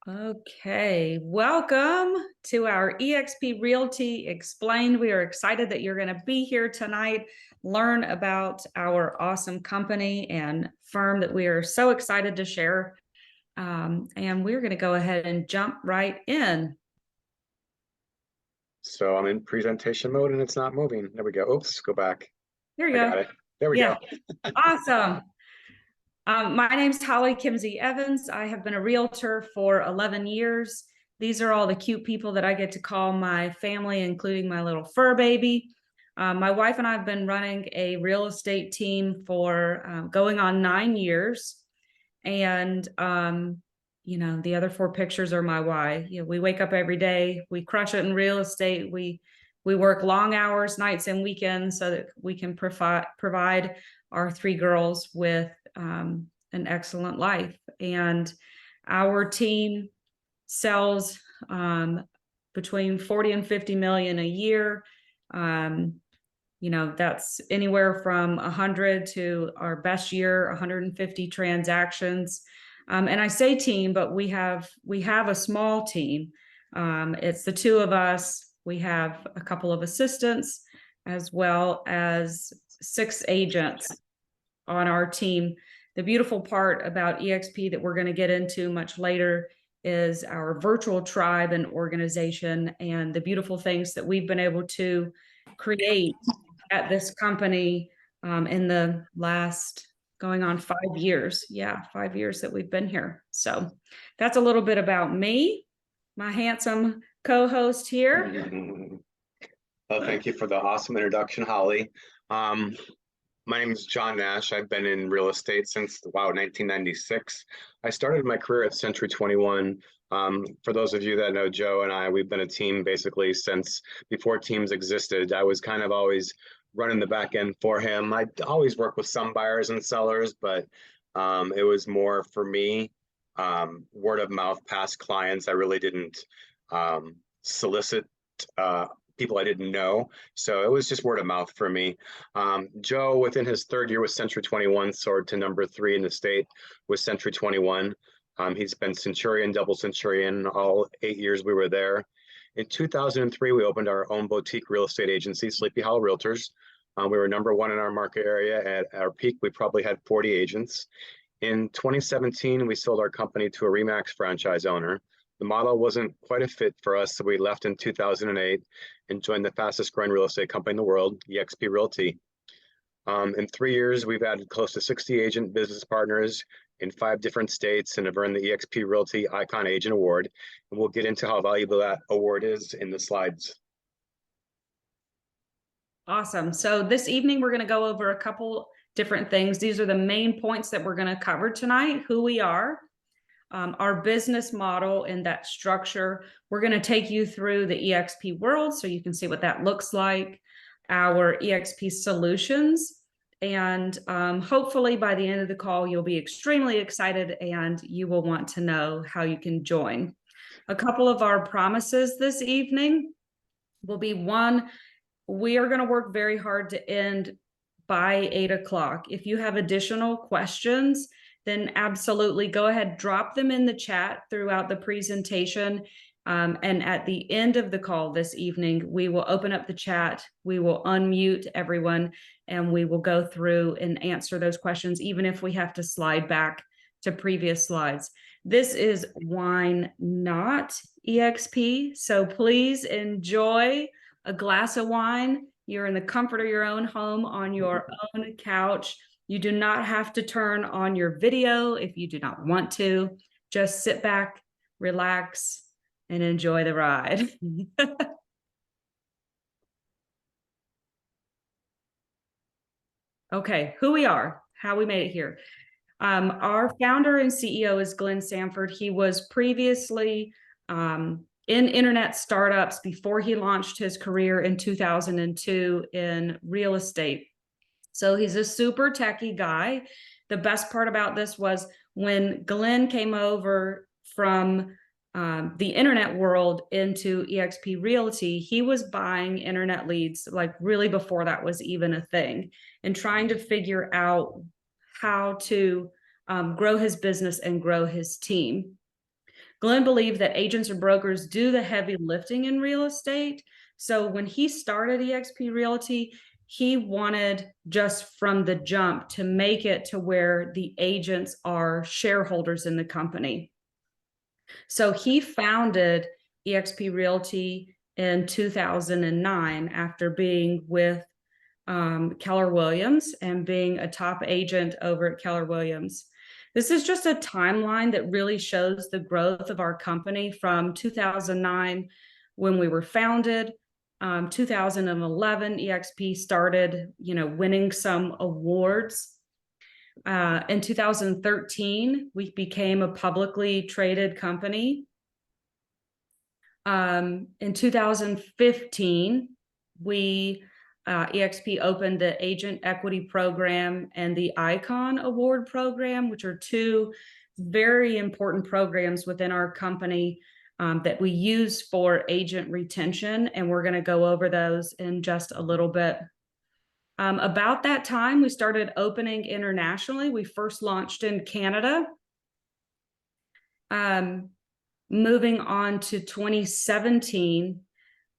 Okay, welcome to our EXP Realty Explained. We are excited that you're going to be here tonight, learn about our awesome company and firm that we are so excited to share. And we're going to go ahead and jump right in. So I'm in presentation mode and it's not moving. There we go. Oops, go back. Here you I go. got it. There we go. Awesome. My name's Holly Kimsey Evans. I have been a realtor for 11 years. These are all the cute people that I get to call my family, including my little fur baby. My wife and I have been running a real estate team for going on 9 years. And, the other 4 pictures are my why. We wake up every day, we crush it in real estate. We work long hours, nights and weekends so that we can provide our 3 girls with an excellent life. And our team sells between 40 and 50 million a year. That's anywhere from 100 to our best year, 150 transactions. And I say team, but we have a small team. It's the 2 of us. We have a couple of assistants as well as 6 agents on our team. The beautiful part about EXP that we're going to get into much later is our virtual tribe and organization and the beautiful things that we've been able to create at this company in the last going on 5 years. Yeah, 5 years that we've been here. So that's a little bit about me, my handsome co-host here. Well, thank you for the awesome introduction, Holly. My name is John Nash. I've been in real estate since, 1996. I started my career at Century 21. For those of you that know Joe and I, we've been a team basically since before teams existed. I was kind of always running the back end for him. I always worked with some buyers and sellers, but it was more for me, word of mouth, past clients. I really didn't solicit people I didn't know. So it was just word of mouth for me. Joe, within his 3rd year with Century 21, soared to number 3 in the state with Century 21. He's been Centurion, double Centurion, all 8 years we were there. In 2003, we opened our own boutique real estate agency, Sleepy Hollow Realtors. We were number 1 in our market area. At our peak, we probably had 40 agents. In 2017, we sold our company to a RE/MAX franchise owner. The model wasn't quite a fit for us, so we left in 2008 and joined the fastest growing real estate company in the world, EXP Realty. In 3 years, we've added close to 60 agent business partners in 5 different states and have earned the EXP Realty Icon Agent Award. And we'll get into how valuable that award is in the slides. Awesome. So this evening, we're going to go over a couple different things. These are the main points that we're going to cover tonight: who we are, our business model and that structure. We're going to take you through the EXP world so you can see what that looks like, our EXP solutions, and hopefully by the end of the call, you'll be extremely excited and you will want to know how you can join. A couple of our promises this evening will be: 1, we are going to work very hard to end by 8 o'clock. If you have additional questions, then absolutely go ahead, drop them in the chat throughout the presentation. And at the end of the call this evening, we will open up the chat, we will unmute everyone, and we will go through and answer those questions, even if we have to slide back to previous slides. This is wine, not EXP, so please enjoy a glass of wine. You're in the comfort of your own home on your own couch. You do not have to turn on your video if you do not want to. Just sit back, relax, and enjoy the ride. Okay, who we are, how we made it here. Our founder and CEO is Glenn Sanford. He was previously in internet startups before he launched his career in 2002 in real estate. So he's a super techie guy. The best part about this was when Glenn came over from the internet world into EXP Realty, he was buying internet leads like really before that was even a thing, and trying to figure out how to grow his business and grow his team. Glenn believed that agents and brokers do the heavy lifting in real estate. So when he started EXP Realty, he wanted just from the jump to make it to where the agents are shareholders in the company. So he founded EXP Realty in 2009 after being with Keller Williams and being a top agent over at Keller Williams. This is just a timeline that really shows the growth of our company from 2009 when we were founded. 2011, EXP started, winning some awards. In 2013, we became a publicly traded company. In 2015, EXP opened the Agent Equity Program and the Icon Award Program, which are two very important programs within our company that we use for agent retention. And we're going to go over those in just a little bit. About that time, we started opening internationally. We first launched in Canada. Moving on to 2017,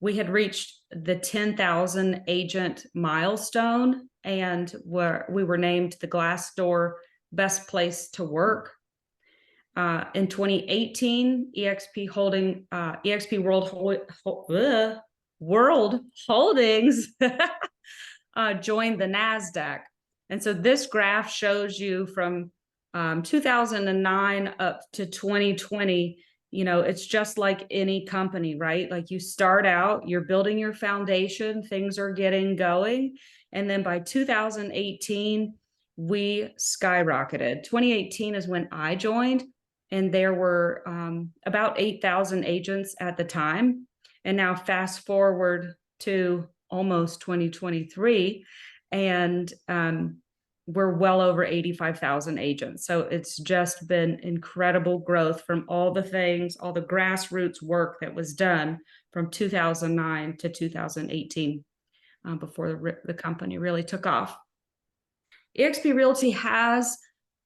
we had reached the 10,000 agent milestone, and we were named the Glassdoor Best Place to Work. In 2018, EXP World Holdings joined the NASDAQ. And so this graph shows you from 2009 up to 2020, it's just like any company, right? Like you start out, you're building your foundation, things are getting going. And then by 2018, we skyrocketed. 2018 is when I joined, and there were about 8,000 agents at the time. And now fast forward to almost 2023, and we're well over 85,000 agents. So it's just been incredible growth from all the things, all the grassroots work that was done from 2009 to 2018 before the company really took off. EXP Realty has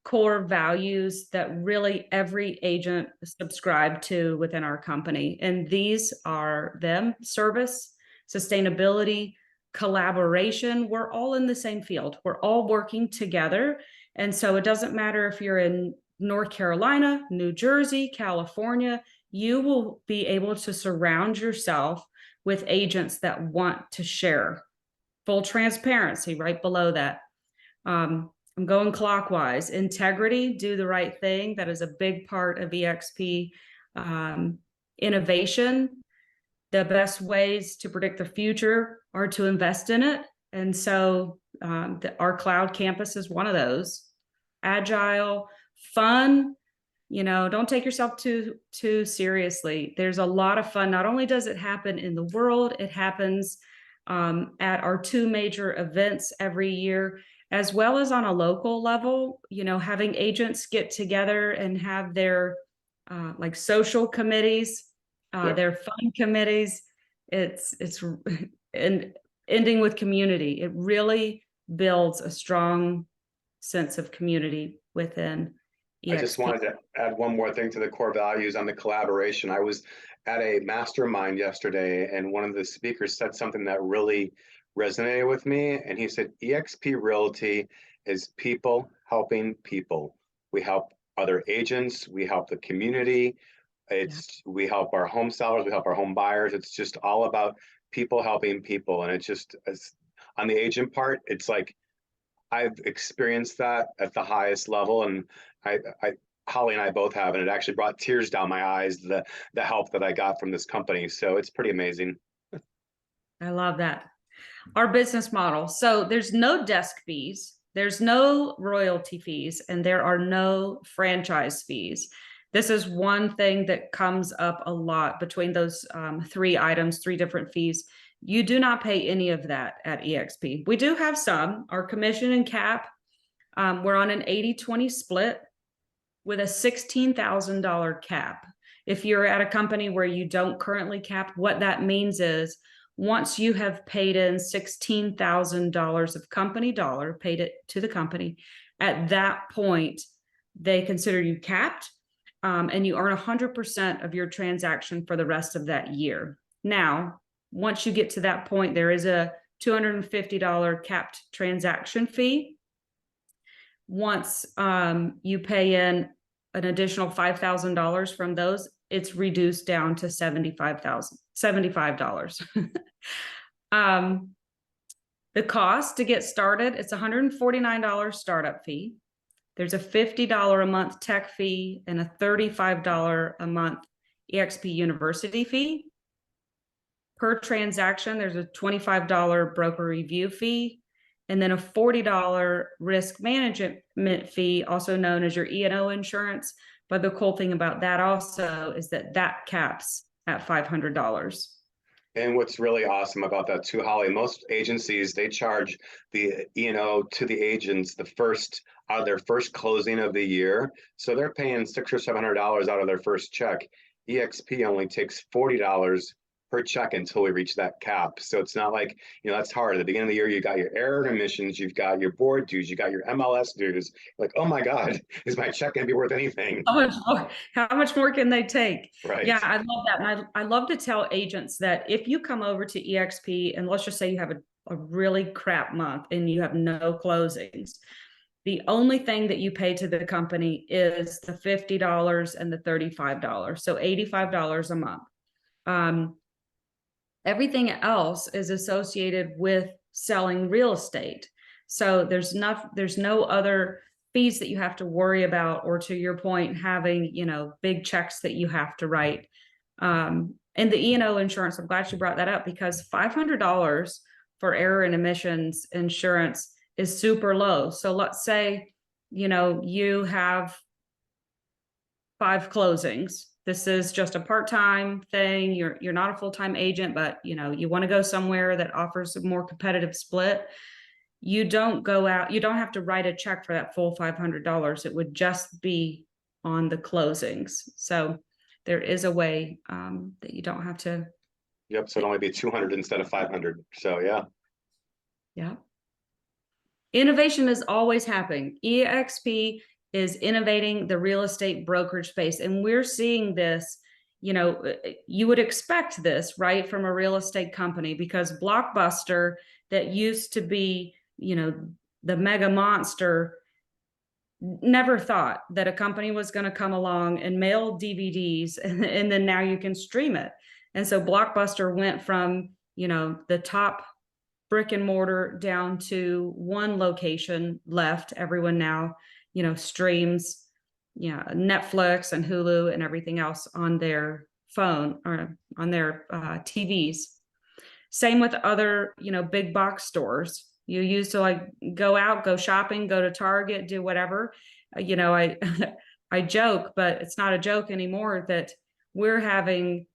core values that really every agent subscribed to within our company. And these are them: service, sustainability, collaboration. We're all in the same field. We're all working together. And so it doesn't matter if you're in North Carolina, New Jersey, California, you will be able to surround yourself with agents that want to share. Full transparency right below that. I'm going clockwise. Integrity, do the right thing. That is a big part of EXP. Innovation. The best ways to predict the future are to invest in it. And so our cloud campus is one of those. Agile, fun, don't take yourself too seriously. There's a lot of fun. Not only does it happen in the world, it happens at our two major events every year, as well as on a local level, having agents get together and have their like social committees, their fun committees. It's and ending with community. It really builds a strong sense of community within EXP. I just wanted to add one more thing to the core values on the collaboration. I was at a mastermind yesterday, and one of the speakers said something that really resonated with me. And he said, EXP Realty is people helping people. We help other agents, we help the community. We help our home sellers, we help our home buyers. It's just all about people helping people. And it's just on the agent part, it's like I've experienced that at the highest level, and Holly and I both have, and it actually brought tears down my eyes, the help that I got from this company. So it's pretty amazing. I love that. Our business model. So there's no desk fees, there's no royalty fees, and there are no franchise fees. This is one thing that comes up a lot between those three items, three different fees. You do not pay any of that at EXP. We do have some. Our commission and cap, we're on an 80-20 split with a $16,000 cap. If you're at a company where you don't currently cap, what that means is once you have paid in $16,000 of company dollar, paid it to the company, at that point, they consider you capped. and you earn 100% of your transaction for the rest of that year. Now, once you get to that point, there is a $250 capped transaction fee. Once you pay in an additional $5,000 from those, it's reduced down to $75. The cost to get started, it's $149 startup fee. There's a $50 a month tech fee and a $35 a month EXP university fee. Per transaction, there's a $25 broker review fee, and then a $40 risk management fee, also known as your E&O insurance. But the cool thing about that also is that that caps at $500. And what's really awesome about that too, Holly, most agencies, they charge the E&O to the agents the first out of their first closing of the year. So they're paying $600 or $700 out of their first check. EXP only takes $40 per check until we reach that cap. So it's not like, that's hard. At the beginning of the year, you got your error and emissions, you've got your board dues, you got your MLS dues. Like, oh my God, is my check going to be worth anything? How much more can they take? Right. Yeah, I love that. And I love to tell agents that if you come over to EXP and let's just say you have a really crap month and you have no closings, the only thing that you pay to the company is the $50 and the $35. So $85 a month. Everything else is associated with selling real estate. So there's no other fees that you have to worry about, or to your point, having, big checks that you have to write. And the E&O insurance, I'm glad you brought that up, because $500 for error and emissions insurance is super low. So let's say, you have 5 closings. This is just a part-time thing. You're not a full-time agent, but you want to go somewhere that offers a more competitive split. You don't go out, you don't have to write a check for that full $500. It would just be on the closings. So there is a way that you don't have to. Yep. So it'd only be 200 instead of 500. So yeah. Yeah. Innovation is always happening. EXP is innovating the real estate brokerage space. And we're seeing this, you would expect this, right, from a real estate company, because Blockbuster, that used to be, the mega monster, never thought that a company was going to come along and mail DVDs and then now you can stream it. And so Blockbuster went from, the top brick and mortar down to one location left. Everyone now, streams, Netflix and Hulu and everything else on their phone or on their TVs. Same with other, big box stores. You used to go out, go shopping, go to Target, do whatever. I joke, but it's not a joke anymore that we're having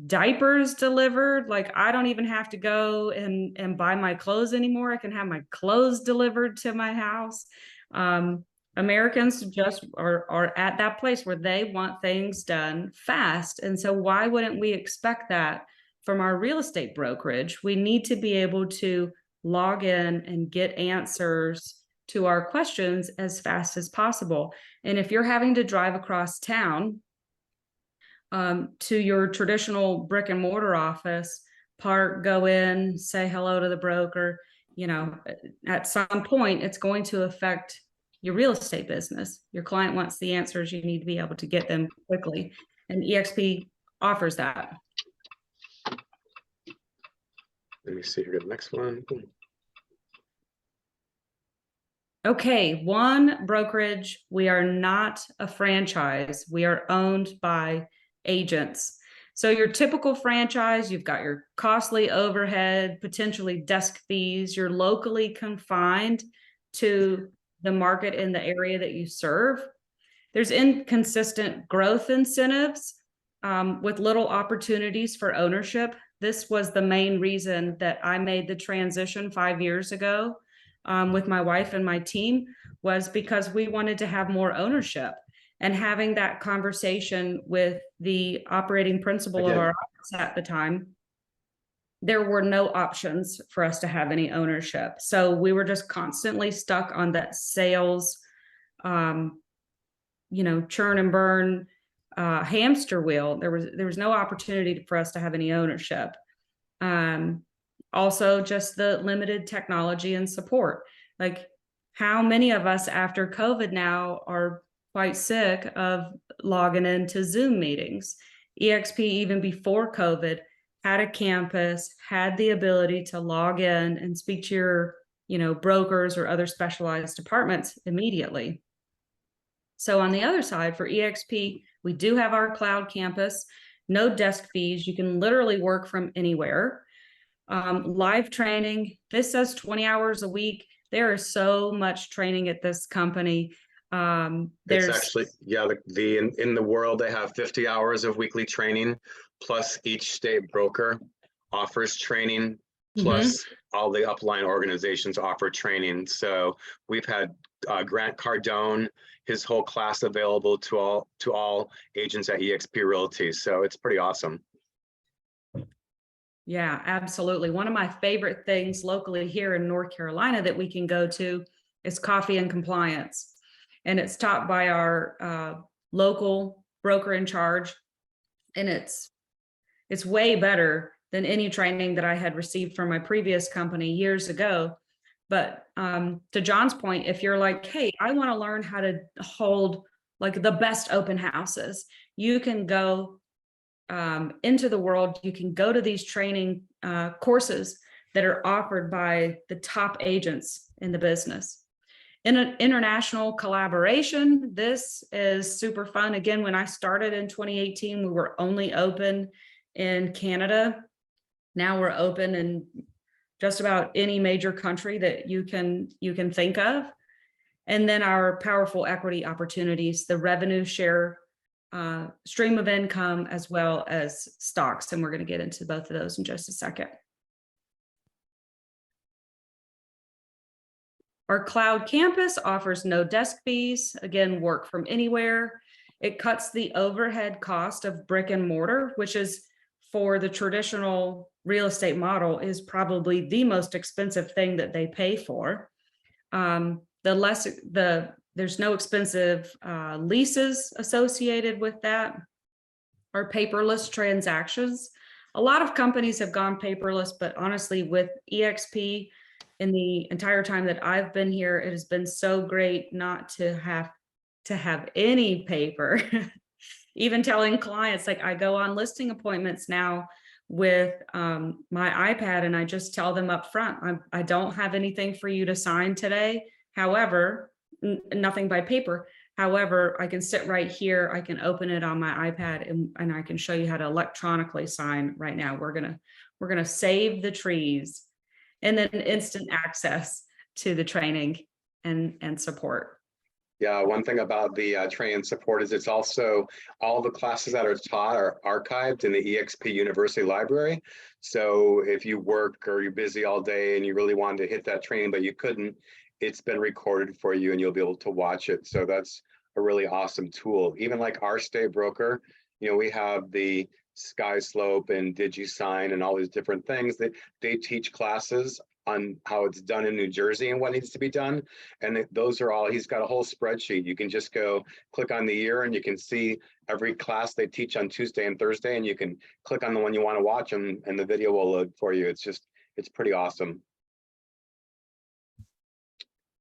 diapers delivered. I don't even have to go and buy my clothes anymore. I can have my clothes delivered to my house. Americans just are at that place where they want things done fast. And so why wouldn't we expect that from our real estate brokerage? We need to be able to log in and get answers to our questions as fast as possible. And if you're having to drive across town to your traditional brick and mortar office, park, go in, say hello to the broker, at some point it's going to affect your real estate business. Your client wants the answers, you need to be able to get them quickly. And EXP offers that. Let me see here, the next one. Boom. Okay, one brokerage. We are not a franchise. We are owned by agents. So your typical franchise, you've got your costly overhead, potentially desk fees. You're locally confined to the market in the area that you serve. There's inconsistent growth incentives with little opportunities for ownership. This was the main reason that I made the transition 5 years ago with my wife and my team, was because we wanted to have more ownership. And having that conversation with the operating principal of our office at the time, there were no options for us to have any ownership. So we were just constantly stuck on that sales, churn and burn, hamster wheel. There was no opportunity for us to have any ownership. Also, just the limited technology and support. Like, how many of us after COVID now are quite sick of logging into Zoom meetings? EXP, even before COVID, had a campus, had the ability to log in and speak to your, brokers or other specialized departments immediately. So on the other side, for EXP, we do have our cloud campus, no desk fees. You can literally work from anywhere. Live training, this says 20 hours a week. There is so much training at this company. It's There's actually, yeah, in the world, they have 50 hours of weekly training, plus each state broker offers training, plus all the upline organizations offer training. So we've had Grant Cardone, his whole class available to all agents at EXP Realty. So it's pretty awesome. Yeah, absolutely. One of my favorite things locally here in North Carolina that we can go to is coffee and compliance. And it's taught by our local broker in charge. And it's way better than any training that I had received from my previous company years ago. But to John's point, if you're like, hey, I want to learn how to hold like the best open houses, you can go into the world. You can go to these training courses that are offered by the top agents in the business. In an international collaboration, this is super fun. Again, when I started in 2018, we were only open in Canada. Now we're open in just about any major country that you can think of. And then our powerful equity opportunities, the revenue share stream of income, as well as stocks. And we're going to get into both of those in just a second. Our cloud campus offers no desk fees. Again, work from anywhere. It cuts the overhead cost of brick and mortar, which is, for the traditional real estate model, is probably the most expensive thing that they pay for. There's no expensive leases associated with that, or paperless transactions. A lot of companies have gone paperless, but honestly, with EXP, in the entire time that I've been here, it has been so great not to have any paper. Even telling clients, like, I go on listing appointments now with my iPad, and I just tell them up front, I don't have anything for you to sign today. However, nothing by paper. However, I can sit right here. I can open it on my iPad, and I can show you how to electronically sign right now. We're gonna save the trees, and then instant access to the training and support. Yeah, one thing about the training support is it's also all the classes that are taught are archived in the EXP University Library. So if you work or you're busy all day and you really wanted to hit that training, but you couldn't, it's been recorded for you and you'll be able to watch it. So that's a really awesome tool. Even like our state broker, we have the SkySlope and DigiSign and all these different things that they teach classes on how it's done in New Jersey and what needs to be done. And those are all, he's got a whole spreadsheet. You can just go click on the year and you can see every class they teach on Tuesday and Thursday, and you can click on the one you want to watch and the video will load for you. It's pretty awesome.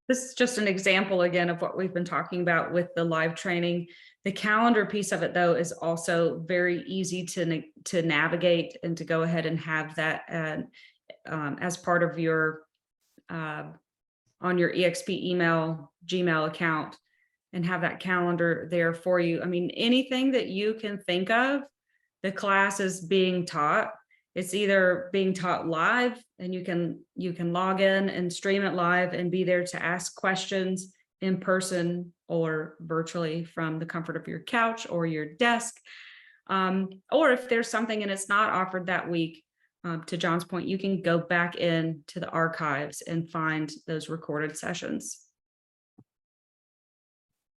This is just an example again of what we've been talking about with the live training. The calendar piece of it, though, is also very easy to navigate and to go ahead and have that as part of your on your EXP email Gmail account, and have that calendar there for you. I mean, anything that you can think of, the class is being taught. It's either being taught live, and you can log in and stream it live and be there to ask questions in person or virtually from the comfort of your couch or your desk. Or if there's something and it's not offered that week, to John's point, you can go back in to the archives and find those recorded sessions.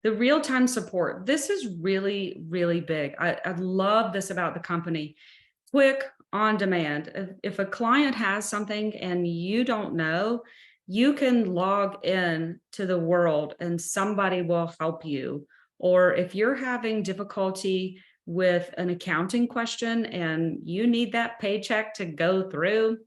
The real-time support, this is really, really big. I love this about the company. Quick, on demand. If a client has something and you don't know, you can log in to the world and somebody will help you or if you're having difficulty with an accounting question and you need that paycheck to go through,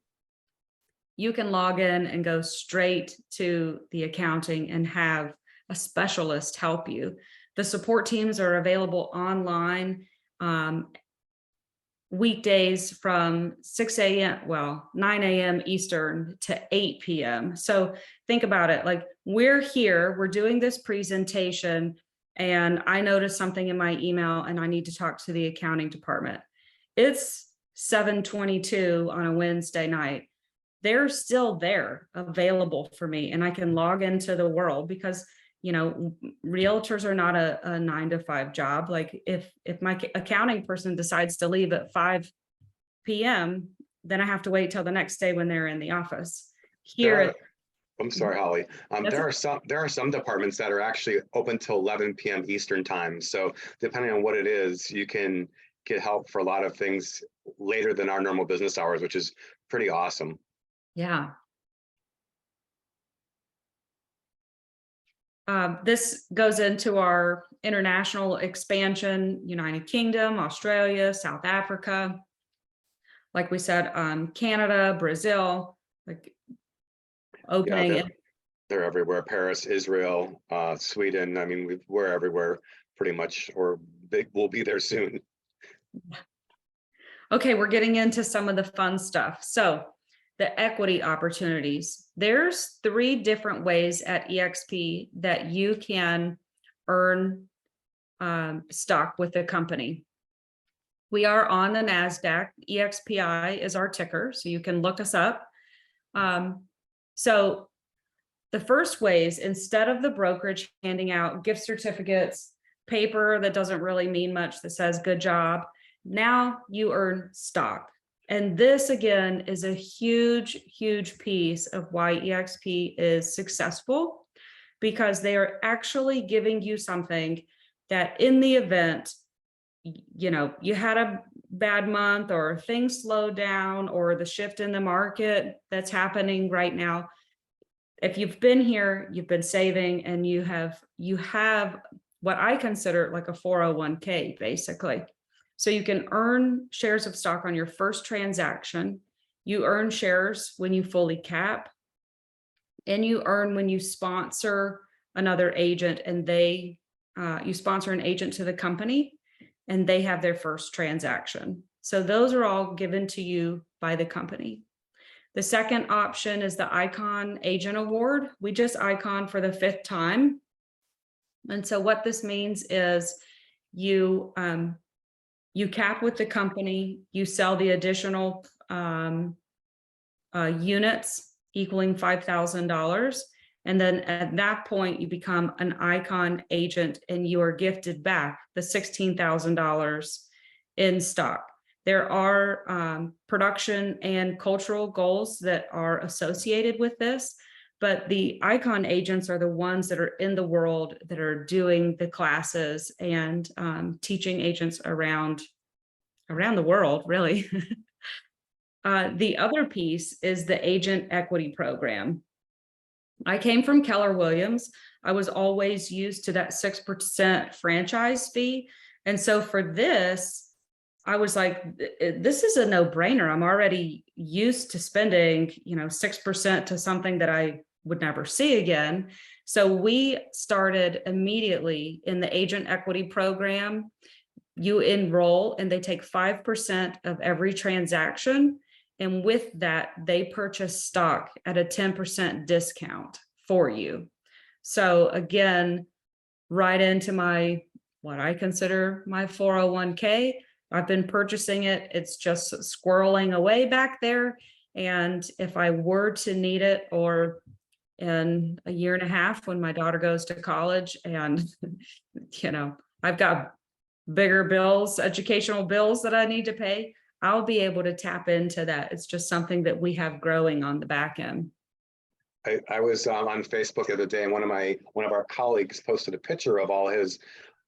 you can log in and go straight to the accounting and have a specialist help you. The support teams are available online weekdays from 6 a.m. well, 9 a.m. Eastern to 8 p.m. So think about it, like we're here, we're doing this presentation, and I noticed something in my email and I need to talk to the accounting department. It's 7:22 on a Wednesday night. They're still there available for me, and I can log into the world because realtors are not a 9 to 5 job. Like if my accounting person decides to leave at 5 p.m., then I have to wait till the next day when they're in the office. Here, I'm sorry, Holly. That's There are some departments that are actually open till 11 p.m. Eastern time. So depending on what it is, you can get help for a lot of things later than our normal business hours, which is pretty awesome. yeah. This goes into our international expansion: United Kingdom, Australia, South Africa. Like we said, Canada, Brazil, like opening. Yeah, they're everywhere. Paris, Israel, Sweden. I mean, we're everywhere pretty much, or we'll be there soon. Okay, we're getting into some of the fun stuff. So the equity opportunities. There's 3 different ways at EXP that you can earn stock with the company. We are on the NASDAQ. EXPI is our ticker, so you can look us up. So the first way is, instead of the brokerage handing out gift certificates, paper that doesn't really mean much that says good job, now you earn stock. And this again is a huge, huge piece of why EXP is successful, because they are actually giving you something that in the event, you had a bad month or things slowed down or the shift in the market that's happening right now, if you've been here, you've been saving, and you have what I consider like a 401k basically. So you can earn shares of stock on your first transaction. You earn shares when you fully cap, and you earn when you sponsor another agent, and you sponsor an agent to the company and they have their first transaction. So those are all given to you by the company. The second option is the Icon Agent Award. We just Icon for the 5th time. And so what this means is you cap with the company, you sell the additional units equaling $5,000. And then at that point, you become an Icon agent and you are gifted back the $16,000 in stock. There are production and cultural goals that are associated with this, but the Icon agents are the ones that are in the world that are doing the classes and teaching agents around the world, really. The other piece is the Agent Equity Program. I came from Keller Williams. I was always used to that 6% franchise fee. And so for this, I was like, this is a no-brainer. I'm already used to spending, 6% to something that I would never see again. So we started immediately in the Agent Equity Program. You enroll and they take 5% of every transaction. And with that, they purchase stock at a 10% discount for you. So again, right into what I consider my 401k. I've been purchasing it. It's just squirreling away back there. And if I were to need it, or in a year and a half when my daughter goes to college and, I've got bigger bills, educational bills that I need to pay, I'll be able to tap into that. It's just something that we have growing on the back end. I was on Facebook the other day, and one of our colleagues posted a picture of all his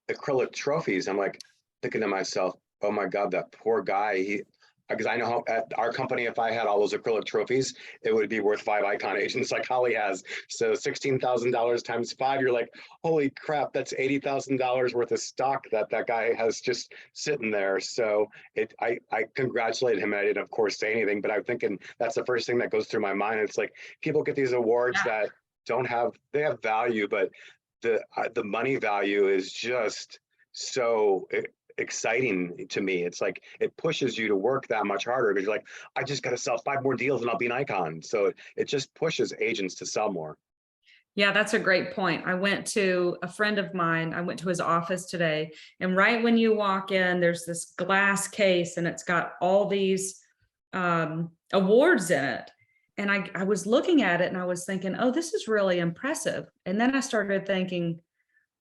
acrylic trophies. I'm like thinking to myself, oh my God, that poor guy. because I know how at our company, if I had all those acrylic trophies, it would be worth 5 icon agents like Holly has. So $16,000 times 5, you're like, holy crap, that's $80,000 worth of stock that that guy has just sitting there. So I congratulated him. And I didn't, of course, say anything, but I'm thinking that's the first thing that goes through my mind. It's like people get these awards that don't have, they have value, but the money value is just so exciting to me. It's like it pushes you to work that much harder because you're like, I just got to sell 5 more deals and I'll be an icon. So it just pushes agents to sell more. Yeah, that's a great point. I went to a friend of mine, I went to his office today, and right when you walk in, there's this glass case and it's got all these awards in it. And I was looking at it and I was thinking, oh, this is really impressive. And then I started thinking,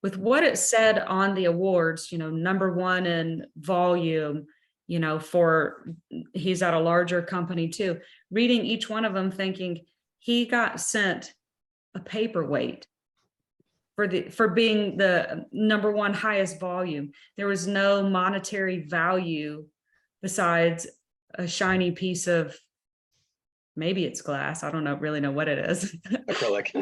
with what it said on the awards, #1 in volume, for he's at a larger company too, reading each one of them thinking he got sent a paperweight for being the #1 highest volume. There was no monetary value besides a shiny piece of, maybe it's glass. I don't really know what it is. Acrylic.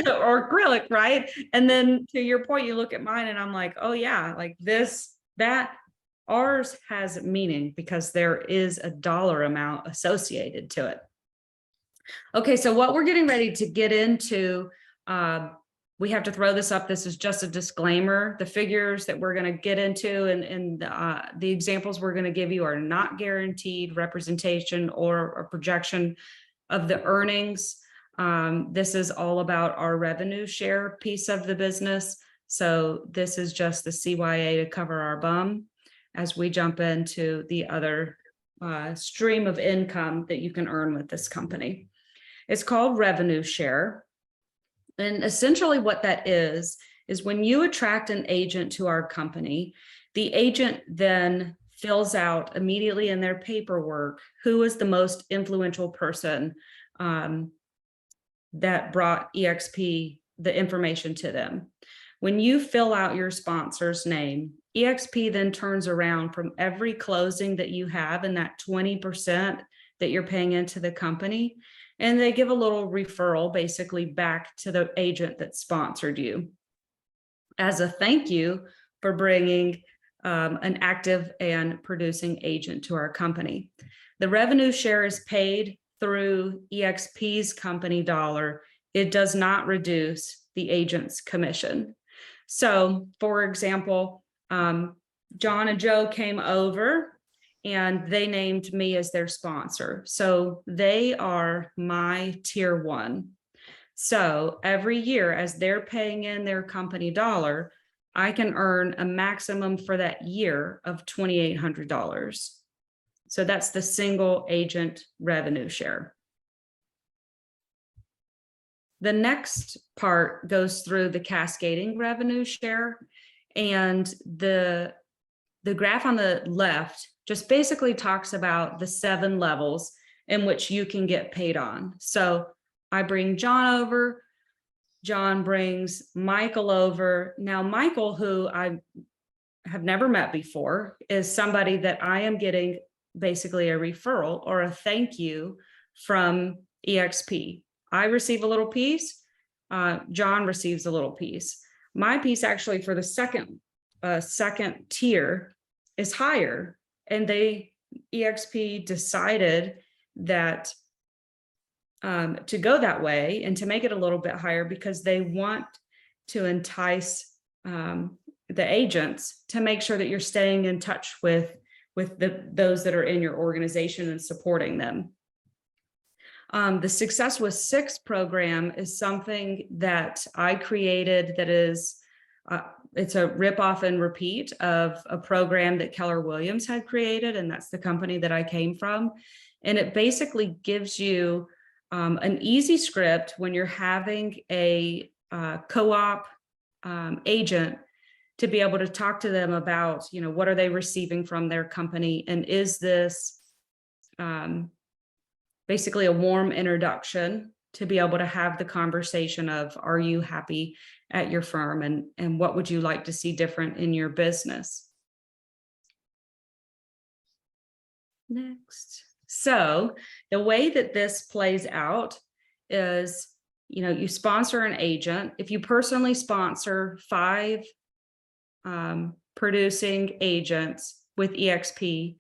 Or acrylic, right? And then to your point, you look at mine and I'm like, oh yeah, like that ours has meaning because there is a dollar amount associated to it. Okay, so what we're getting ready to get into, we have to throw this up. This is just a disclaimer. The figures that we're going to get into and the examples we're going to give you are not guaranteed representation or a projection of the earnings. This is all about our revenue share piece of the business. So this is just the CYA to cover our bum as we jump into the other stream of income that you can earn with this company. It's called revenue share. And essentially what that is when you attract an agent to our company, the agent then fills out immediately in their paperwork who is the most influential person that brought EXP the information to them. When you fill out your sponsor's name, EXP then turns around from every closing that you have in that 20% that you're paying into the company, and they give a little referral basically back to the agent that sponsored you as a thank you for bringing an active and producing agent to our company. The revenue share is paid through EXP's company dollar. It does not reduce the agent's commission. So for example, John and Joe came over and they named me as their sponsor. So they are my tier 1. So every year as they're paying in their company dollar, I can earn a maximum for that year of $2,800. So that's the single agent revenue share. The next part goes through the cascading revenue share, and the graph on the left just basically talks about the 7 levels in which you can get paid on. So I bring John over, John brings Michael over. Now Michael, who I have never met before, is somebody that I am getting basically a referral or a thank you from EXP. I receive a little piece, John receives a little piece. My piece actually for the second tier is higher, and EXP decided that to go that way and to make it a little bit higher because they want to entice the agents to make sure that you're staying in touch with those that are in your organization and supporting them. The Success with 6 program is something that I created that is, it's a rip off and repeat of a program that Keller Williams had created, and that's the company that I came from. And it basically gives you an easy script when you're having a co-op agent to be able to talk to them about, what are they receiving from their company, and is this basically a warm introduction to be able to have the conversation of, are you happy at your firm, and what would you like to see different in your business? Next. So the way that this plays out is, you sponsor an agent. If you personally sponsor 5 producing agents with EXP,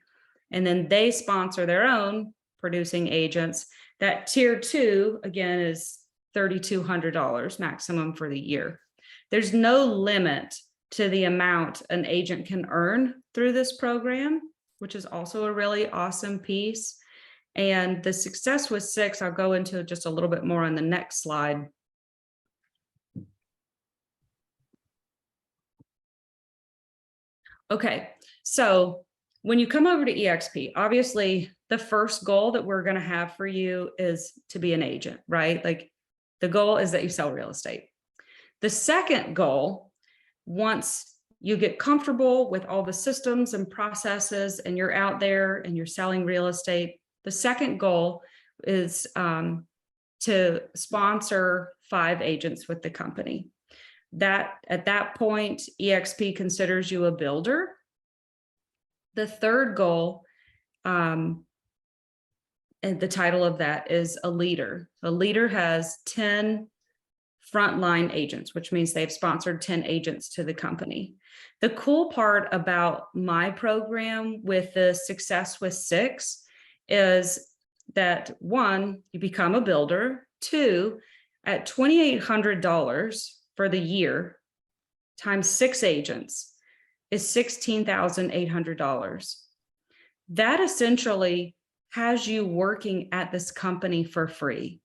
and then they sponsor their own producing agents, that tier 2, again, is $3,200 maximum for the year. There's no limit to the amount an agent can earn through this program, which is also a really awesome piece. And the success with 6, I'll go into just a little bit more on the next slide. Okay, so when you come over to EXP, obviously the first goal that we're going to have for you is to be an agent, right? Like the goal is that you sell real estate. The second goal, once you get comfortable with all the systems and processes and you're out there and you're selling real estate, the second goal is to sponsor 5 agents with the company. That at that point, EXP considers you a builder. The third goal, and the title of that is a leader. A leader has 10 frontline agents, which means they've sponsored 10 agents to the company. The cool part about my program with the success with 6 is that 1, you become a builder. 2, at $2,800 for the year times 6 agents is $16,800. That essentially has you working at this company for free.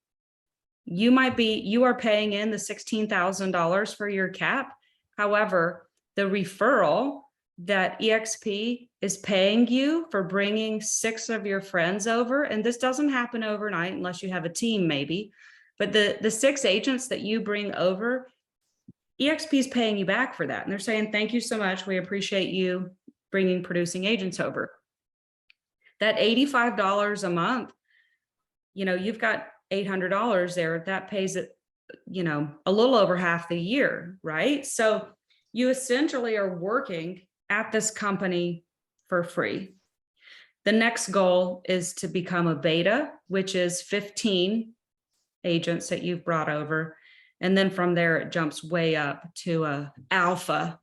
You are paying in the $16,000 for your cap. However, the referral that EXP is paying you for bringing 6 of your friends over, and this doesn't happen overnight unless you have a team maybe, but the 6 agents that you bring over, EXP is paying you back for that. And they're saying, thank you so much. We appreciate you bringing producing agents over. That $85 a month, you've got $800 there. That pays it, a little over half the year, right? So you essentially are working at this company for free. The next goal is to become a beta, which is 15 agents that you've brought over. And then from there, it jumps way up to a alpha.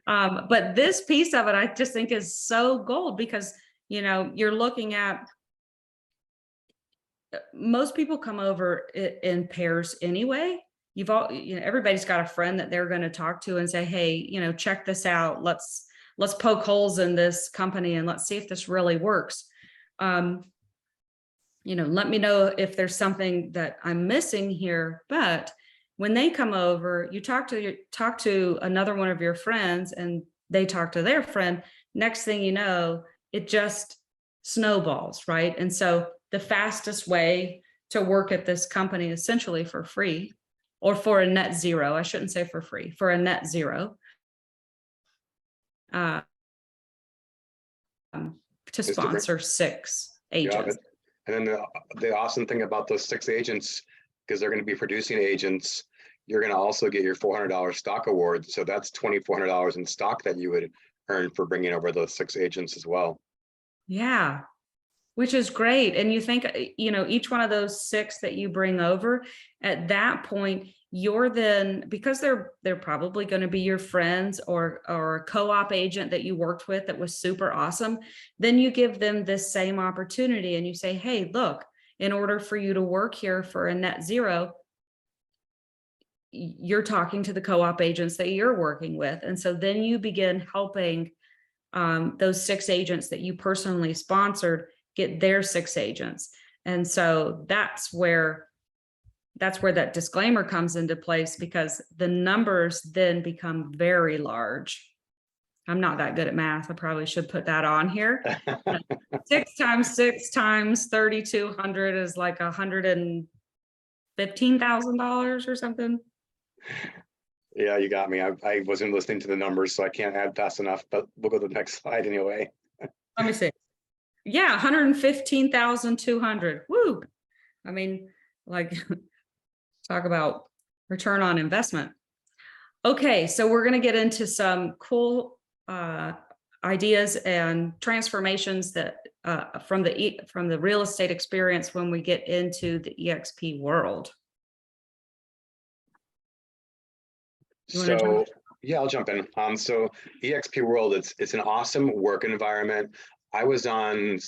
But this piece of it, I just think is so gold because, you're looking at, most people come over in pairs anyway. Everybody's got a friend that they're going to talk to and say, hey, check this out. Let's poke holes in this company and let's see if this really works. Let me know if there's something that I'm missing here. But when they come over, you talk to another one of your friends and they talk to their friend. Next thing you know, it just snowballs, right? And so the fastest way to work at this company essentially for free, or for a net zero, I shouldn't say for free, for a net zero, to sponsor 6 agents. And then the awesome thing about those 6 agents, because they're going to be producing agents, you're going to also get your $400 stock award. So that's $2,400 in stock that you would earn for bringing over those 6 agents as well. Yeah. Which is great. And you think, each one of those 6 that you bring over, at that point, you're then, because they're probably going to be your friends or a co-op agent that you worked with that was super awesome, then you give them this same opportunity and you say, hey, look, in order for you to work here for a net zero, you're talking to the co-op agents that you're working with. And so then you begin helping those 6 agents that you personally sponsored get their 6 agents. And so that's where that disclaimer comes into place, because the numbers then become very large. I'm not that good at math. I probably should put that on here. 6 times 6 times 3,200 is like $115,000 or something. Yeah, you got me. I wasn't listening to the numbers, so I can't add fast enough, but we'll go to the next slide anyway. Let me see. Yeah, 115,200. Woo. I mean, like, talk about return on investment. Okay, so we're going to get into some cool ideas and transformations that from the real estate experience when we get into the EXP world. So yeah, I'll jump in. So EXP World, it's an awesome work environment. I was on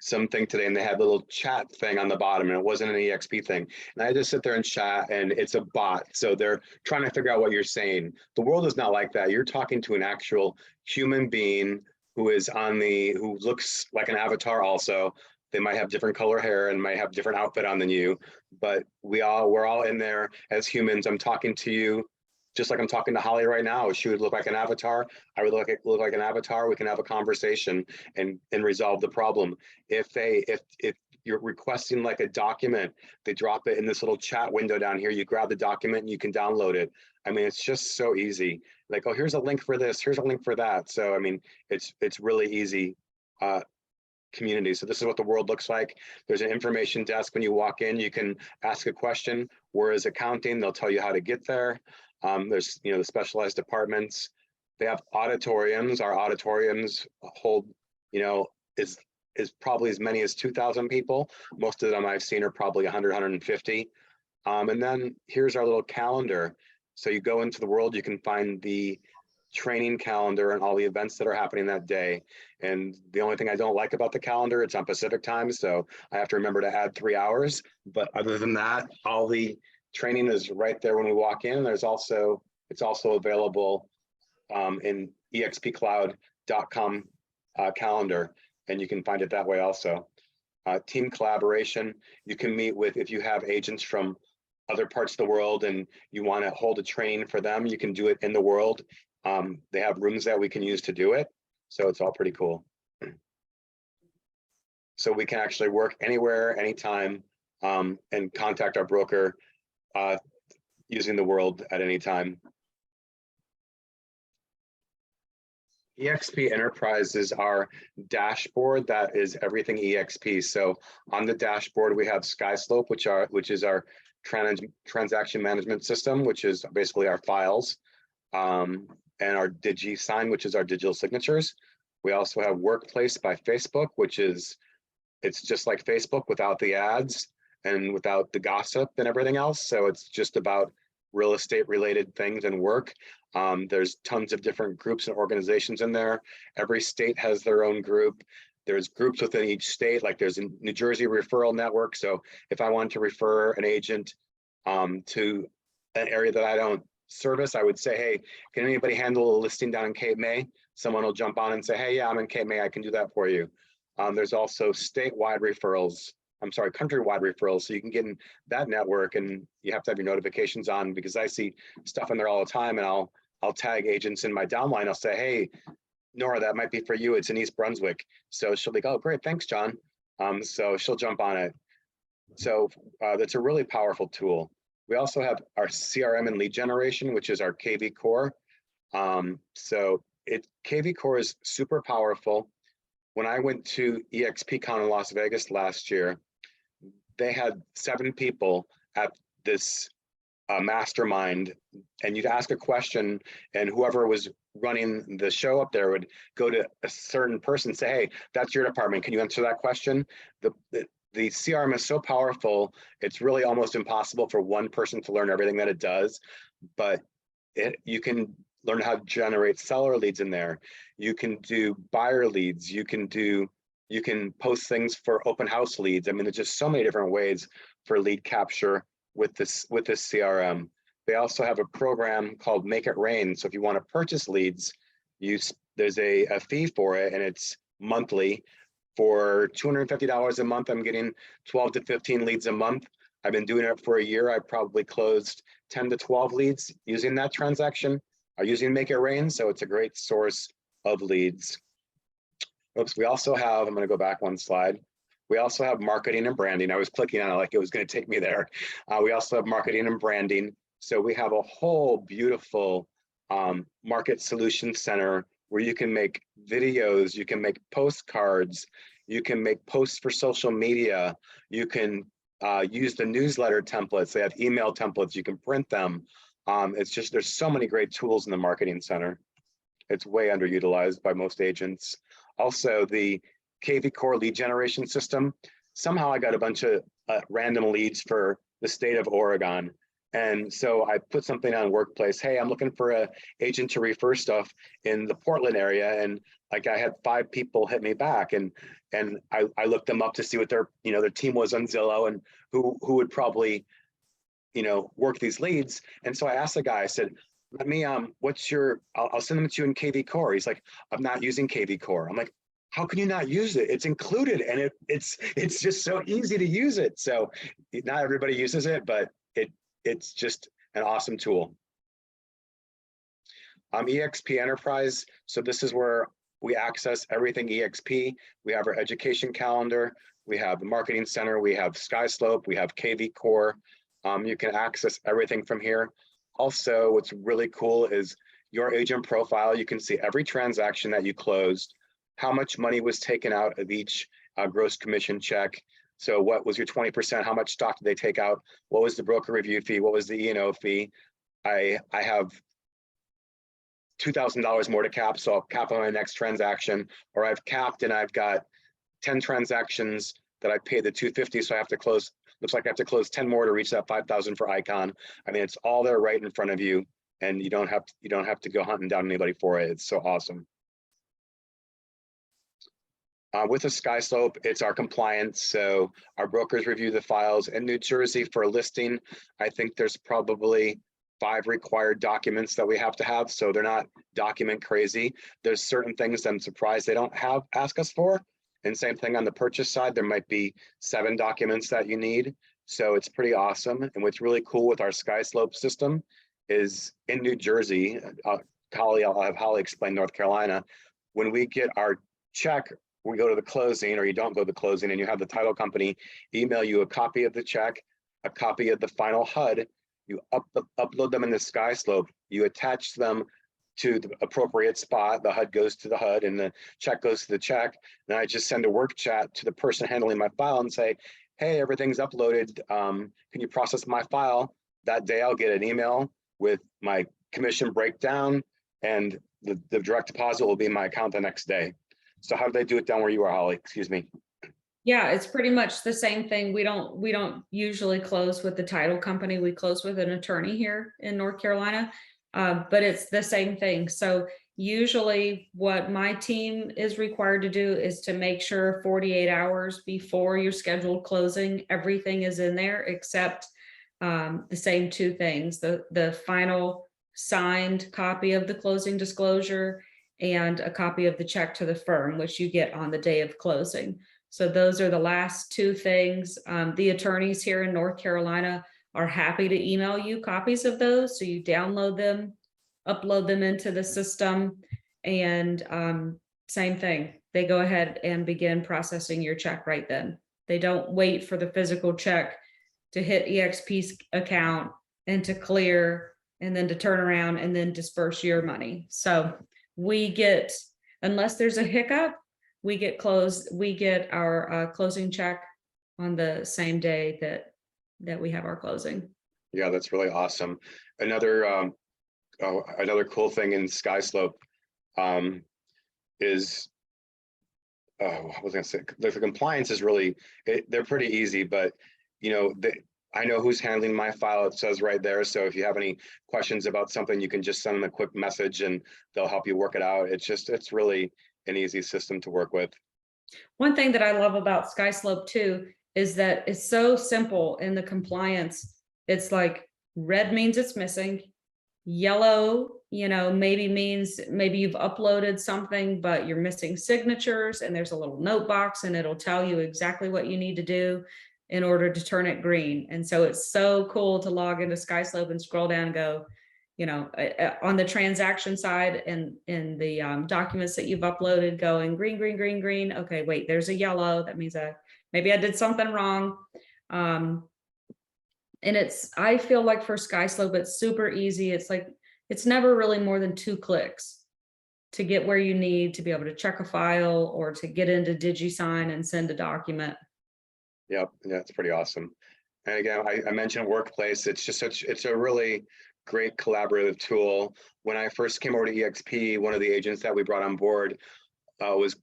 something today and they had a little chat thing on the bottom and it wasn't an EXP thing. And I just sit there and chat and it's a bot. So they're trying to figure out what you're saying. The world is not like that. You're talking to an actual human being who looks like an avatar also. They might have different color hair and might have different outfit on than you, but we're all in there as humans. I'm talking to you just like I'm talking to Holly right now. She would look like an avatar. I would look like an avatar. We can have a conversation and resolve the problem. If you're requesting like a document, they drop it in this little chat window down here. You grab the document and you can download it. I mean, it's just so easy. Like, oh, here's a link for this. Here's a link for that. So, I mean, it's really easy community. So this is what the world looks like. There's an information desk. When you walk in, you can ask a question. Where is accounting? They'll tell you how to get there. There's, the specialized departments. They have auditoriums. Our auditoriums hold, is probably as many as 2,000 people. Most of them I've seen are probably 100, 150. And then here's our little calendar. So you go into the world, you can find the training calendar and all the events that are happening that day. And the only thing I don't like about the calendar, it's on Pacific time. So I have to remember to add 3 hours. But other than that, all the training is right there when we walk in. It's also available in expcloud.com calendar, and you can find it that way also. Team collaboration, you can meet with, if you have agents from other parts of the world and you want to hold a training for them, you can do it in the world. They have rooms that we can use to do it. So it's all pretty cool. So we can actually work anywhere, anytime, and contact our broker using the world at any time. EXP Enterprise is our dashboard that is everything EXP. So on the dashboard, we have SkySlope, which is our transaction management system, which is basically our files, and our DigiSign, which is our digital signatures. We also have Workplace by Facebook, it's just like Facebook without the ads and without the gossip and everything else. So it's just about real estate related things and work. There's tons of different groups and organizations in there. Every state has their own group. There's groups within each state, like there's a New Jersey referral network. So if I want to refer an agent to an area that I don't service, I would say, hey, can anybody handle a listing down in Cape May? Someone will jump on and say, hey, yeah, I'm in Cape May, I can do that for you. There's also statewide referrals. Countrywide referrals. So you can get in that network, and you have to have your notifications on, because I see stuff in there all the time, and I'll tag agents in my downline. I'll say, hey, Nora, that might be for you. It's in East Brunswick. So she'll be like, oh, great, thanks, John. So she'll jump on it. So that's a really powerful tool. We also have our CRM and lead generation, which is our KV Core. KV Core is super powerful. When I went to EXPCon in Las Vegas last year, they had 7 people at this mastermind, and you'd ask a question, and whoever was running the show up there would go to a certain person and say, hey, that's your department. Can you answer that question? The CRM is so powerful, it's really almost impossible for one person to learn everything that it does, but you can learn how to generate seller leads in there. You can do buyer leads. You can post things for open house leads. I mean, there's just so many different ways for lead capture with this CRM. They also have a program called Make It Rain. So if you want to purchase leads, there's a fee for it, and it's monthly. For $250 a month, I'm getting 12 to 15 leads a month. I've been doing it for a year. I probably closed 10 to 12 leads using that transaction. Using Make It Rain, so it's a great source of leads. Oops, we also have, I'm going to go back one slide. We also have marketing and branding. I was clicking on it like it was going to take me there. We also have marketing and branding. So we have a whole beautiful market solution center where you can make videos, you can make postcards, you can make posts for social media, you can use the newsletter templates. They have email templates, you can print them. It's just, there's so many great tools in the marketing center. It's way underutilized by most agents. Also, the KV Core lead generation system. Somehow I got a bunch of random leads for the state of Oregon. And so I put something on Workplace. Hey, I'm looking for a agent to refer stuff in the Portland area. And like I had 5 people hit me back, and I looked them up to see what their team was on Zillow and who would probably work these leads. And so I asked the guy, I said, let me what's your I'll send them to you in KV Core. He's like, I'm not using KV Core. I'm like, how can you not use it? It's included, and it's just so easy to use it. So not everybody uses it, but it's just an awesome tool. EXP Enterprise. So this is where we access everything EXP. We have our education calendar. We have the marketing center. We have SkySlope. We have KV Core. You can access everything from here. Also, what's really cool is your agent profile. You can see every transaction that you closed, how much money was taken out of each gross commission check. So what was your 20%? How much stock did they take out? What was the broker review fee? What was the E&O fee? I have $2,000 more to cap, so I'll cap on my next transaction, or I've capped and I've got 10 transactions that I paid the $250, so I have to close. Looks like I have to close 10 more to reach that 5,000 for Icon. I mean, it's all there right in front of you, and you don't have to go hunting down anybody for it. It's so awesome. With the SkySlope, it's our compliance. So our brokers review the files. In New Jersey for a listing, I think there's probably 5 required documents that we have to have. So they're not document crazy. There's certain things that I'm surprised they don't ask us for. And same thing on the purchase side, there might be 7 documents that you need. So it's pretty awesome. And what's really cool with our SkySlope system is in New Jersey, I'll have Holly explain North Carolina. When we get our check, we go to the closing, or you don't go to the closing, and you have the title company email you a copy of the check, a copy of the final HUD. You upload them in the SkySlope. You attach them to the appropriate spot. The HUD goes to the HUD, and the check goes to the check. And I just send a work chat to the person handling my file and say, "Hey, everything's uploaded. Can you process my file?" That day, I'll get an email with my commission breakdown, and the direct deposit will be in my account the next day. So how do they do it down where you are, Holly? Excuse me. Yeah, it's pretty much the same thing. We don't usually close with the title company. We close with an attorney here in North Carolina, but it's the same thing. So usually what my team is required to do is to make sure 48 hours before your scheduled closing, everything is in there except the same 2 things, the final signed copy of the closing disclosure and a copy of the check to the firm, which you get on the day of closing. So those are the last 2 things. The attorneys here in North Carolina are happy to email you copies of those. So you download them, upload them into the system, and same thing. They go ahead and begin processing your check right then. They don't wait for the physical check to hit EXP's account and to clear, and then to turn around and then disperse your money. So we get, unless there's a hiccup, we get our closing check on the same day that we have our closing. Yeah, that's really awesome. Another cool thing in SkySlope is what was I gonna say? The compliance is really, they're pretty easy, but I know who's handling my file. It says right there. So if you have any questions about something, you can just send them a quick message and they'll help you work it out. It's really an easy system to work with. One thing that I love about SkySlope too is that it's so simple in the compliance. It's like red means it's missing, yellow, maybe means maybe you've uploaded something, but you're missing signatures, and there's a little note box and it'll tell you exactly what you need to do in order to turn it green. And so it's so cool to log into SkySlope and scroll down and go, on the transaction side and in the documents that you've uploaded, going green, green, green, green. Okay, wait, there's a yellow. That means maybe I did something wrong. And I feel like for SkySlope, it's super easy. It's like, it's never really more than 2 clicks to get where you need to be able to check a file or to get into DigiSign and send a document. Yep, yeah, it's pretty awesome. And again, I mentioned Workplace. It's a really great collaborative tool. When I first came over to EXP, one of the agents that we brought on board was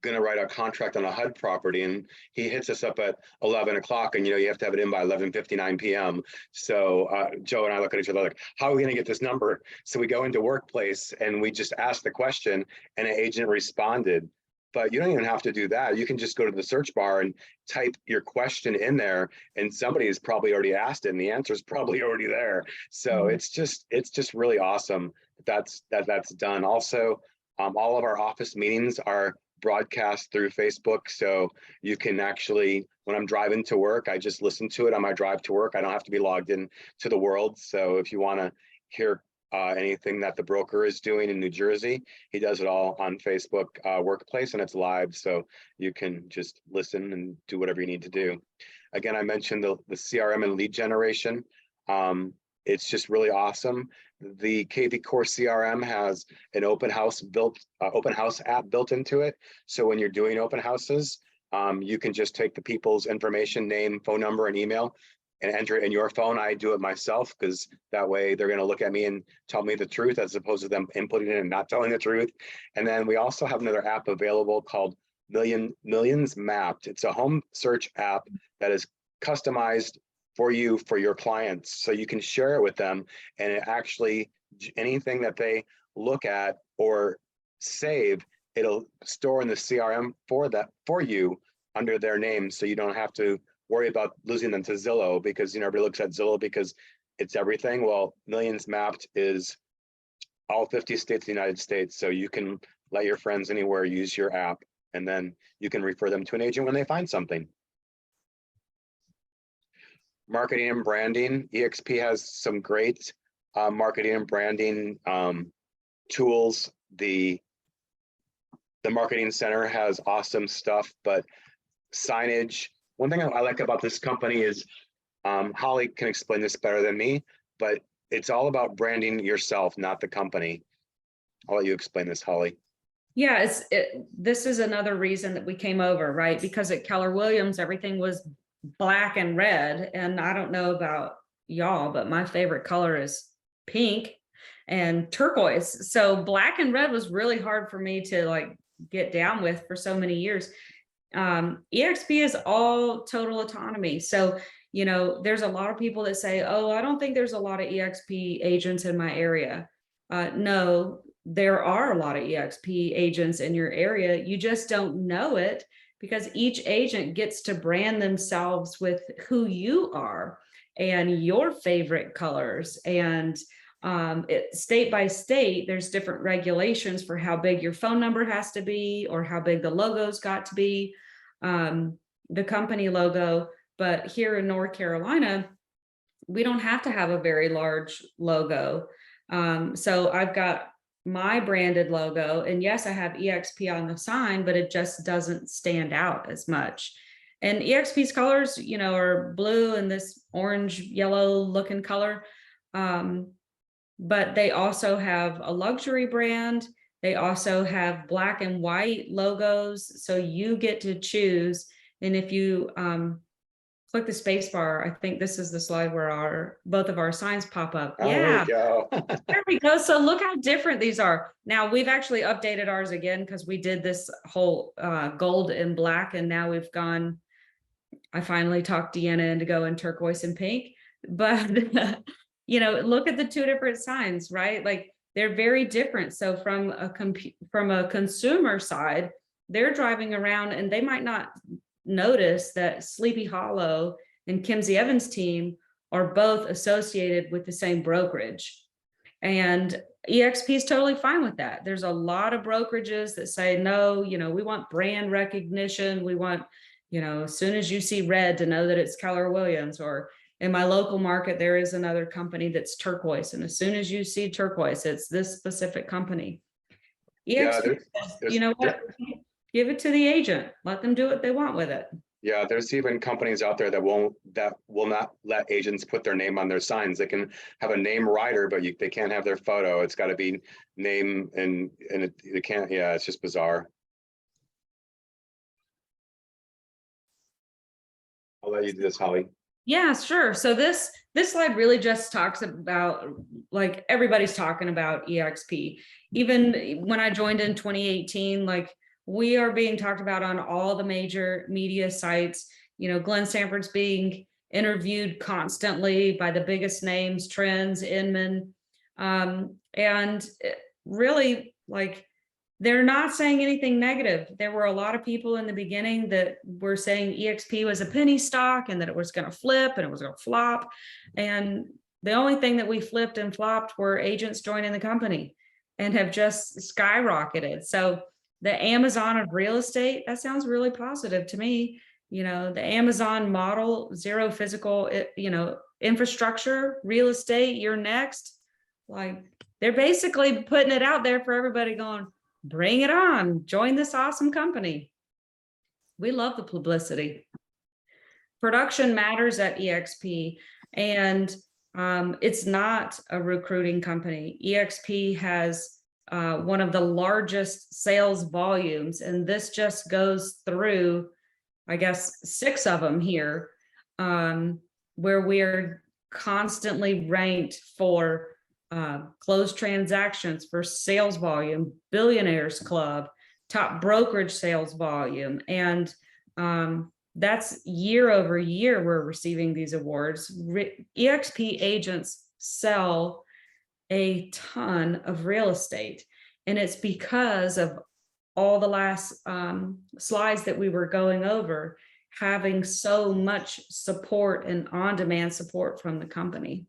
going to write a contract on a HUD property, and he hits us up at 11 o'clock, and you have to have it in by 11:59 p.m. So Joe and I look at each other like, how are we going to get this number? So we go into Workplace and we just asked the question, and an agent responded. But you don't even have to do that. You can just go to the search bar and type your question in there, and somebody has probably already asked it, and the answer is probably already there. So it's just really awesome that's done. Also, all of our office meetings are broadcast through Facebook. So you can actually, when I'm driving to work, I just listen to it on my drive to work. I don't have to be logged in to the world. So if you want to hear anything that the broker is doing in New Jersey, he does it all on Facebook Workplace, and it's live. So you can just listen and do whatever you need to do. Again, I mentioned the CRM and lead generation. It's just really awesome. The KV Core CRM has an open house app built into it. So when you're doing open houses, you can just take the people's information, name, phone number, and email, and enter it in your phone. I do it myself because that way they're going to look at me and tell me the truth as opposed to them inputting it and not telling the truth. And then we also have another app available called Millions Mapped. It's a home search app that is customized for you, for your clients. So you can share it with them, and it actually, anything that they look at or save, it'll store in the CRM for you under their name. So you don't have to worry about losing them to Zillow, because everybody looks at Zillow because it's everything. Well, Millions Mapped is all 50 states of the United States. So you can let your friends anywhere use your app, and then you can refer them to an agent when they find something. Marketing and branding. EXP has some great marketing and branding tools. The marketing center has awesome stuff, but signage. One thing I like about this company is, Holly can explain this better than me, but it's all about branding yourself, not the company. I'll let you explain this, Holly. Yeah, this is another reason that we came over, right? Because at Keller Williams, everything was black and red. And I don't know about y'all, but my favorite color is pink and turquoise. So black and red was really hard for me to like get down with for so many years. EXP is all total autonomy. So, there's a lot of people that say, oh, I don't think there's a lot of EXP agents in my area. No, there are a lot of EXP agents in your area. You just don't know it, because each agent gets to brand themselves with who you are and your favorite colors. And state by state, there's different regulations for how big your phone number has to be, or how big the logo's got to be, the company logo. But here in North Carolina, we don't have to have a very large logo. So I've got my branded logo, and yes, I have EXP on the sign, but it just doesn't stand out as much. And EXP's colors, are blue and this orange yellow looking color. But they also have a luxury brand. They also have black and white logos. So you get to choose. And if you click the space bar, I think this is the slide where both of our signs pop up. Oh, yeah, there we go. there we go. So look how different these are. Now we've actually updated ours again, because we did this whole gold and black, and now we've gone, I finally talked Deanna into going turquoise and pink. But look at the two different signs, right? Like, they're very different. So from a consumer side, they're driving around and they might not notice that Sleepy Hollow and Kimsey Evans' team are both associated with the same brokerage. And EXP is totally fine with that. There's a lot of brokerages that say, no, we want brand recognition. We want, as soon as you see red, to know that it's Keller Williams. Or in my local market, there is another company that's turquoise, and as soon as you see turquoise, it's this specific company. EXP says, you know what? Give it to the agent. Let them do what they want with it. Yeah, there's even companies out there that will not let agents put their name on their signs. They can have a name rider, but they can't have their photo. It's got to be name, and it can't. Yeah, it's just bizarre. I'll let you do this, Holly. Yeah, sure. So this slide really just talks about, like, everybody's talking about EXP. Even when I joined in 2018, like, we are being talked about on all the major media sites. You know, Glenn Sanford's being interviewed constantly by the biggest names, Trends, Inman, and really, like, they're not saying anything negative. There were a lot of people in the beginning that were saying EXP was a penny stock and that it was going to flip and it was going to flop. And the only thing that we flipped and flopped were agents joining the company and have just skyrocketed. So the Amazon of real estate, that sounds really positive to me. You know, the Amazon model, zero physical, infrastructure, real estate, you're next. Like, they're basically putting it out there for everybody going, bring it on, join this awesome company. We love the publicity. Production matters at EXP, and it's not a recruiting company. EXP has one of the largest sales volumes, and this just goes through, I guess, 6 of them here, where we're constantly ranked for closed transactions, for sales volume, Billionaires Club, top brokerage sales volume. And that's year over year we're receiving these awards. EXP agents sell a ton of real estate, and it's because of all the last slides that we were going over, having so much support and on-demand support from the company.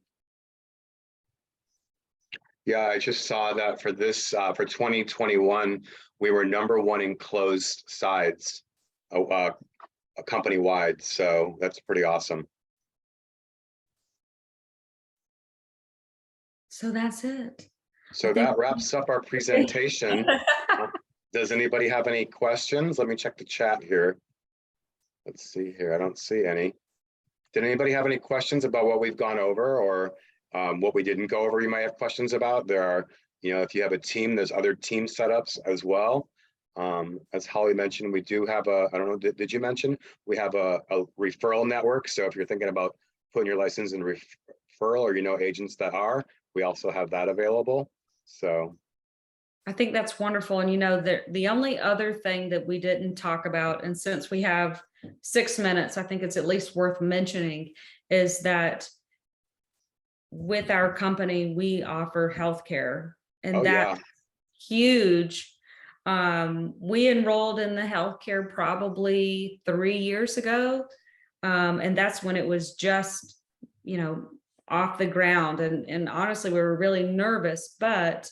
Yeah, I just saw that for this, for 2021, we were #1 in closed sides, company-wide. So that's pretty awesome. So that's it. So that wraps up our presentation. Does anybody have any questions? Let me check the chat here. Let's see here. I don't see any. Did anybody have any questions about what we've gone over, or what we didn't go over? You might have questions about. There are, if you have a team, there's other team setups as well. As Holly mentioned, we do have I don't know, did you mention? We have a referral network. So if you're thinking about putting your license in referral, or agents that are, we also have that available. So I think that's wonderful. And the only other thing that we didn't talk about, and since we have 6 minutes, I think it's at least worth mentioning, is that with our company, we offer healthcare, and that's huge. We enrolled in the healthcare probably 3 years ago. And that's when it was just, off the ground. And honestly, we were really nervous, but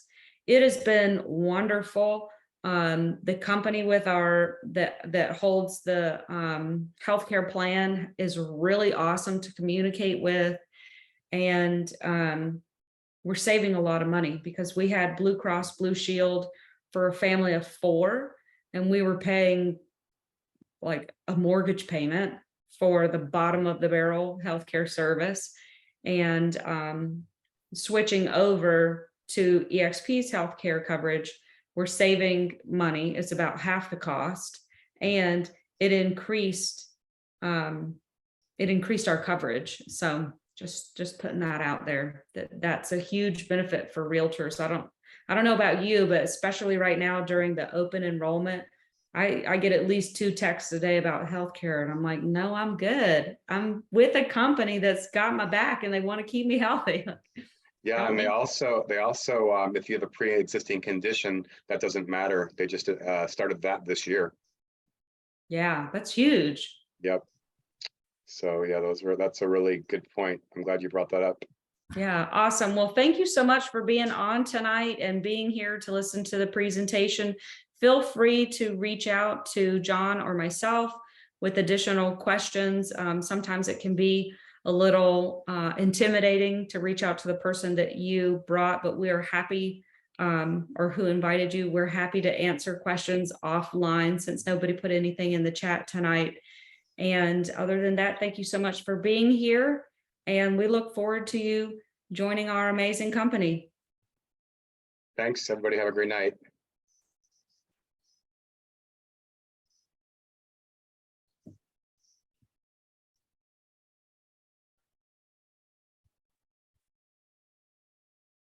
it has been wonderful. The company that holds the healthcare plan is really awesome to communicate with. And we're saving a lot of money because we had Blue Cross Blue Shield for a family of 4, and we were paying like a mortgage payment for the bottom of the barrel healthcare service. And switching over to EXP's healthcare coverage, we're saving money. It's about half the cost, and it increased our coverage. So just putting that out there, that's a huge benefit for realtors. I don't know about you, but especially right now during the open enrollment, I get at least 2 texts a day about healthcare, and I'm like, no, I'm good. I'm with a company that's got my back and they want to keep me healthy. Yeah, and they also, if you have a pre-existing condition, that doesn't matter. They just started that this year. Yeah, that's huge. Yep. So yeah, that's a really good point. I'm glad you brought that up. Yeah, awesome. Well, thank you so much for being on tonight and being here to listen to the presentation. Feel free to reach out to John or myself with additional questions. Sometimes it can be a little intimidating to reach out to the person that you brought, but we are happy, or who invited you. We're happy to answer questions offline since nobody put anything in the chat tonight. And other than that, thank you so much for being here. And we look forward to you joining our amazing company. Thanks, everybody. Have a great night.